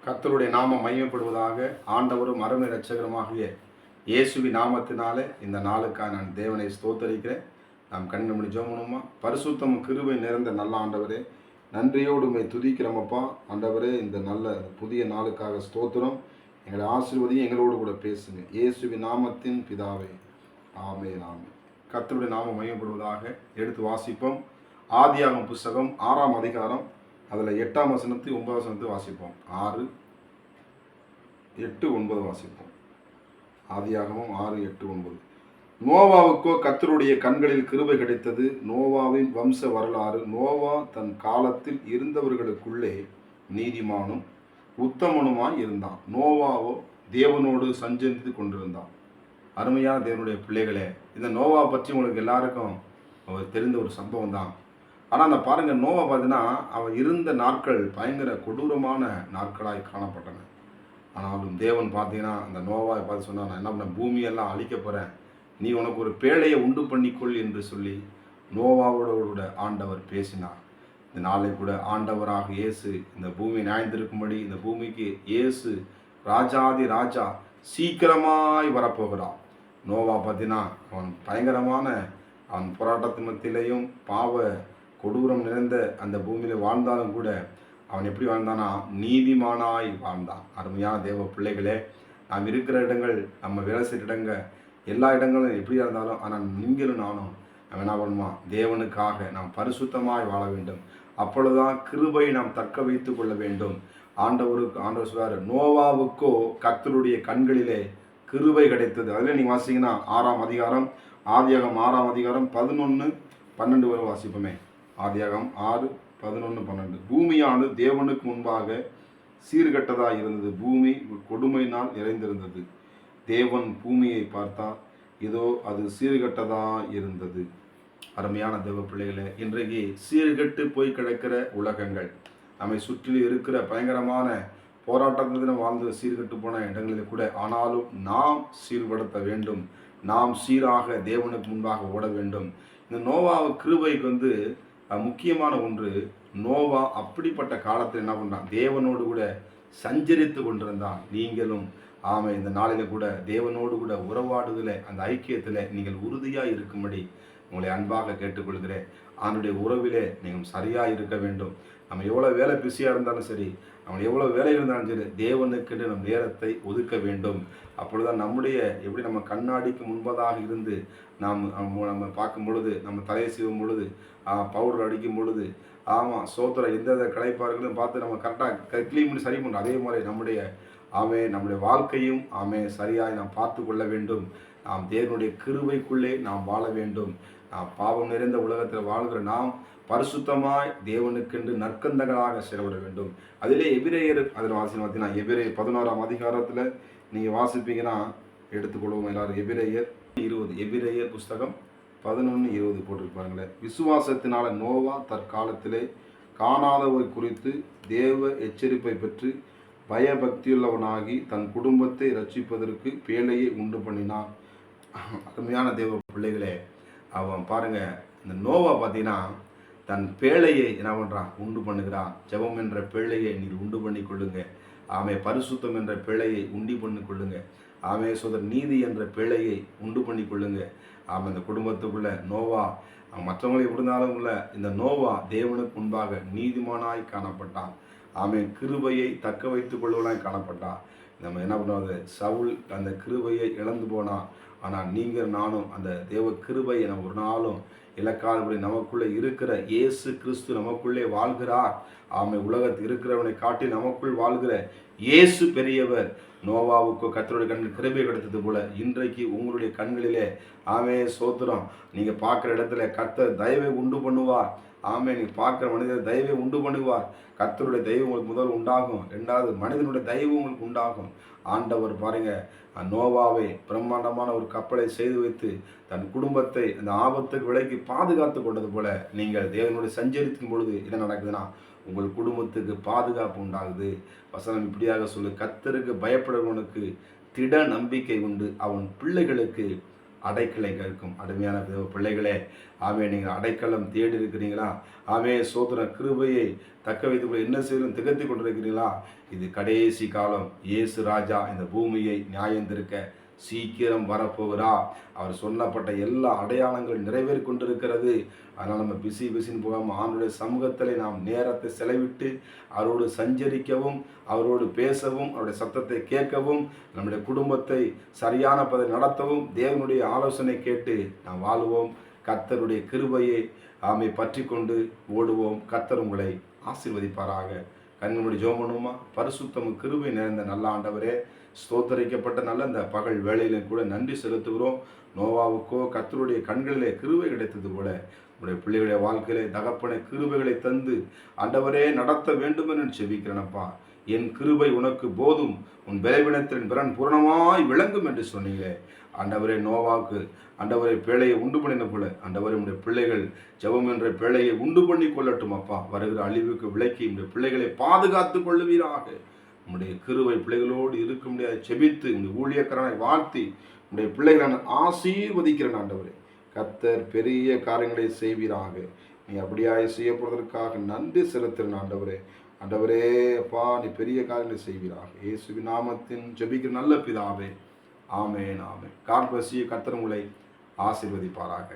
கர்த்தருடைய நாமம் மையப்படுவதாக. ஆண்டவரும் அருமை இரட்சகருமாகிய இயேசுவின் நாமத்தினாலே இந்த நாளுக்காக நான் தேவனை ஸ்தோத்தரிக்கிறேன். நாம் கண்ணு மணி ஜோமனுமா. பரிசுத்தமும் கிருபை நிறைந்த நல்ல ஆண்டவரே, நன்றியோடு உண்மை துதிக்கிறோமப்பா. ஆண்டவரே, இந்த நல்ல புதிய நாளுக்காக ஸ்தோத்திரம். எங்களை ஆசீர்வதியும், எங்களோடு கூட பேசுங்க. இயேசுவின் நாமத்தின் பிதாவே, ஆமென் ஆமென். கர்த்தருடைய நாமம் மையப்படுவதாக. எடுத்து வாசிப்போம். ஆதியாகமம் புஸ்தகம் 6ஆம் அதிகாரம், அதில் 8ஆம் வசனத்தை 9ஆம் வசனத்தை வாசிப்போம். 6, 8, 9 வாசிப்போம். ஆதியாகமம் 6, 8, 9. நோவாவுக்கோ கர்த்தருடைய கண்களில் கிருபை கிடைத்தது. நோவாவின் வம்ச வரலாறு. நோவா தன் காலத்தில் இருந்தவர்களுக்குள்ளே நீதிமானும் உத்தமனுமாய் இருந்தான். நோவாவோ தேவனோடு சஞ்சரித்து கொண்டிருந்தான். அருமையான தேவனுடைய பிள்ளைகளே, இந்த நோவா பற்றி உங்களுக்கு எல்லாருக்கும் தெரிந்த ஒரு சம்பவம் தான். ஆனால் அந்த பாருங்கள், நோவா பார்த்தீங்கன்னா அவன் இருந்த நாட்கள் பயங்கர கொடூரமான நாட்களாய் காணப்பட்டன. ஆனாலும் தேவன் பார்த்தீங்கன்னா அந்த நோவாவை பார்த்து சொன்னால், நான் என்ன பண்ண, பூமியெல்லாம் அழிக்க போகிறேன், நீ உனக்கு ஒரு பேழையை உண்டு பண்ணிக்கொள் என்று சொல்லி நோவாவோட ஆண்டவர் பேசினார். இந்த நாளை கூட ஆண்டவராக இயேசு இந்த பூமியை நியாயந்திருக்கும்படி இந்த பூமிக்கு இயேசு ராஜாதி ராஜா சீக்கிரமாய் வரப்போகிறான். நோவா பார்த்தீங்கன்னா அவன் பயங்கரமான அவன் போராட்டத்தின் மத்தியிலையும் பாவ கொடூரம் நிறைந்த அந்த பூமியில் வாழ்ந்தாலும் கூட அவன் எப்படி வாழ்ந்தானா, நீதிமானாய் வாழ்ந்தான். அருமையான தேவ பிள்ளைகளே, நாம் இருக்கிற இடங்கள், நம்ம வேலை செய்கிற இடங்கள், எல்லா இடங்களும் எப்படியா இருந்தாலும், ஆனால் நீங்களும் நானும் நம்ம என்ன பண்ணுமா, தேவனுக்காக நாம் பரிசுத்தமாய் வாழ வேண்டும். அப்பொழுதுதான் கிருபை நாம் தக்க வைத்து கொள்ள வேண்டும். ஆண்டவர் சொல்றாரு, நோவாவுக்கோ கர்த்தருடைய கண்களிலே கிருபை கிடைத்தது. அதில் நீங்கள் வாசிங்கன்னா 6ஆம் அதிகாரம், ஆதியாகமம் 6ஆம் அதிகாரம் 11, 12 வரை வாசிப்போமே. ஆதியாகமம் 6, 11, 12. பூமியானது தேவனுக்கு முன்பாக சீர்கெட்டதாக இருந்தது. பூமி கொடுமையினால் நிறைந்திருந்தது. தேவன் பூமியை பார்த்தார், இதோ அது சீர்கெட்டதாக இருந்தது. அருமையான தேவ பிள்ளைகளே, இன்றைக்கு சீர்கெட்டு போய் கிடக்கிற உலகங்கள், நம்மை சுற்றி இருக்கிற பயங்கரமான போராட்டத்தில் வாழ்ந்து சீர்கெட்டு போன இடங்களில் கூட, ஆனாலும் நாம் சீர்படுத்த வேண்டும். நாம் சீராக தேவனுக்கு முன்பாக ஓட வேண்டும். இந்த நோவா கிருபைக்கு முக்கியமான ஒன்று, நோவா அப்படிப்பட்ட காலத்தில் என்ன பண்ணான், தேவனோடு கூட சஞ்சரித்து கொண்டிருந்தான். நீங்களும் இந்த நாளில் கூட தேவனோடு கூட உறவாடுதல, அந்த ஐக்கியத்தில் நீங்கள் உறுதியாக இருக்கும்படி உங்களை அன்பாக கேட்டுக்கொள்கிறேன். அவனுடைய உறவிலே நீங்கள் சரியாக இருக்க வேண்டும். நம்ம எவ்வளோ வேலை பிஸியாக இருந்தாலும் சரி, நம்ம எவ்வளோ வேலை இருந்தாலும் சரி, தேவனுக்கென்று நம் நேரத்தை ஒதுக்க வேண்டும். அப்பொழுதுதான் நம்முடைய எப்படி நம்ம கண்ணாடிக்கு முன்பதாக இருந்து நம்ம பார்க்கும் பொழுது, நம்ம தலையை செய்யும் பொழுது, பவுடர் அடிக்கும் பொழுது, சோத்திரம் எந்த கலைப்பார்களும் பார்த்து நம்ம கரெக்டாக க்ளீன் பண்ணி சரி பண்ணுறோம். அதே மாதிரி நம்முடைய வாழ்க்கையும் சரியாய் நாம் பார்த்து கொள்ள வேண்டும். நாம் தேவனுடைய கிருபைக்குள்ளே நாம் வாழ வேண்டும். பாவம் நிறைந்த உலகத்தில் வாழ்கிற நாம் பரிசுத்தமாய் தேவனுக்கென்று நற்கந்தங்களாக செயல்பட வேண்டும். அதிலே எபிரேயர், அதில் பார்த்தீங்கன்னா எபிரேயர் 11ஆம் அதிகாரத்தில் நீங்கள் வாசிப்பீங்கன்னா எடுத்துக்கொள்வோம் எல்லாரும். எபிரேயர் 20, எபிரேயர் புஸ்தகம் 11:20 போட்டிருப்பாங்களே. விசுவாசத்தினால நோவா தற்காலத்திலே காணாதவை குறித்து தேவ எச்சரிப்பை பெற்று பயபக்தியுள்ளவனாகி தன் குடும்பத்தை ரட்சிப்பதற்கு பேழையை உண்டு பண்ணினான். அருமையான தேவ பிள்ளைகளே, அவன் பாருங்க, இந்த நோவா பார்த்தீங்கன்னா தன் பேழையை என்ன பண்ணுறான், உண்டு பண்ணுகிறான். ஜெபம் என்ற பேழையை நீர் உண்டு பண்ணி கொள்ளுங்க. பரிசுத்தம் என்ற பேழையை உண்டி பண்ணி கொள்ளுங்க. நீதி என்ற பேழையை உண்டு பண்ணி கொள்ளுங்க. இந்த குடும்பத்துக்குள்ள நோவா மற்றவங்களை விடுந்தாலும் உள்ள இந்த நோவா தேவனுக்கு முன்பாக நீதிமானாய் காணப்பட்டான். கிருபையை தக்க வைத்துக் கொள்வனாய் காணப்பட்டான். நம்ம என்ன பண்ணுவது, சவுல் அந்த கிருபையை இழந்து போனான். ஆனால் நீங்கள் நானும் அந்த தேவ கிருபையை நம்ம ஒரு நாளும் இலக்காதபடி நமக்குள்ளே இருக்கிற இயேசு கிறிஸ்து நமக்குள்ளே வாழ்கிறார். உலகத்தில் இருக்கிறவனை காட்டி நமக்குள் வாழ்கிற இயேசு பெரியவர். நோவாவுக்கு கர்த்தருடைய கண்ணில் கிருபை கிடைத்தது போல இன்றைக்கு உங்களுடைய கண்களிலே சோத்திரம், நீங்கள் பார்க்குற இடத்துல கர்த்தர் தயவை உண்டு பண்ணுவார். நீங்கள் பார்க்குற மனிதர் தயவை உண்டு பண்ணுவார். கர்த்தருடைய தயவு உங்களுக்கு முதல் உண்டாகும். 2வது மனிதனுடைய தயவு உங்களுக்கு உண்டாகும். ஆண்டவர் பாருங்க, நோவாவை பிரம்மாண்டமான ஒரு கப்பலை செய்து வைத்து தன் குடும்பத்தை அந்த ஆபத்துக்கு விலைக்கு பாதுகாத்து கொண்டது போல, நீங்கள் தேவனுடைய சஞ்சரிக்கும் பொழுது என்ன நடக்குதுன்னா, உங்கள் குடும்பத்துக்கு பாதுகாப்பு உண்டாகுது. வசனம் இப்படியாக சொல்லு, கர்த்தருக்கு பயப்படுவனுக்கு திட நம்பிக்கை உண்டு, அவன் பிள்ளைகளுக்கு அடைக்கலை கேட்கும். அருமையான பிள்ளைகளே, ஆமே, நீங்கள் அடைக்கலம் தேடி இருக்கிறீங்களா? ஆமே, சோதன கிருபையை தக்க வைத்துக் என்ன செய்யணும் திகழ்த்தி கொண்டிருக்கிறீங்களா? இது கடைசி காலம். இயேசு ராஜா இந்த பூமியை நியாயந்திருக்க சீக்கிரம் வரப்போகிறார். அவர் சொல்லப்பட்ட எல்லா அடையாளங்களும் நிறைவேறி கொண்டிருக்கிறது. அதனால் நம்ம பிசின்னு போகாமல் ஆண்டுடைய சமூகத்தில் நாம் நேரத்தை செலவிட்டு அவரோடு சஞ்சரிக்கவும், அவரோடு பேசவும், அவருடைய சத்தத்தை கேட்கவும், நம்முடைய குடும்பத்தை சரியான பதை நடத்தவும் தேவனுடைய ஆலோசனை கேட்டு நாம் வாழுவோம். கர்த்தருடைய கிருபையை ஆமை பற்றி கொண்டு ஓடுவோம். கர்த்தர் உங்களை ஆசீர்வதிப்பாராக. கண்ணுடைய ஜெபம் பண்ணுமா? பரிசுத்தமும் கிருபை நிறைந்த நல்ல ஆண்டவரே, ஸ்தோத்தரிக்கப்பட்ட நல்ல இந்த பகல் வேளையிலும் கூட நன்றி செலுத்துகிறோம். நோவாவுக்கோ கர்த்தருடைய கண்களிலே கிருபை கிடைத்தது போல உடைய பிள்ளைகளுடைய வாழ்க்கையிலே தகப்பனை கிருபைகளை தந்து ஆண்டவரே நடத்த வேண்டும் என்று செபிக்கிறேனப்பா. என் கிருபை உனக்கு போதும், உன் பலவீனத்தின் பிறன் பூரணமாய் விளங்கும் என்று சொன்னீங்களே. ஆண்டவரே, நோவாவுக்கு ஆண்டவரை பேழையை உண்டு பண்ணின போல ஆண்டவரே உடைய பிள்ளைகள் ஜெபம் என்ற பேழையை உண்டு பண்ணி கொள்ளட்டும் அப்பா. வருகிற அழிவுக்கு விலக்கி உடைய பிள்ளைகளை பாதுகாத்து கொள்ளுவீராக. உடைய கிருபை பிள்ளைகளோடு இருக்க முடியாது செபித்து உடைய ஊழியக்காரனை வாழ்த்தி உடைய பிள்ளைகளை ஆசீர்வதிக்கிறேன் ஆண்டவரே. கர்த்தர் பெரிய காரியங்களை செய்வீராக. நீ அப்படியாய் செய்யப்படுவதற்காக நன்றி செலுத்துகிறேன் ஆண்டவரே. ஆண்டவரே அப்பா, நீ பெரிய காரியங்களை செய்வீராக. இயேசுவின் நாமத்தின் ஜெபிக்கிற நல்ல பிதாவே, ஆமென், ஆமென். God bless you. கர்த்தர் உங்களை ஆசீர்வதிப்பாராக.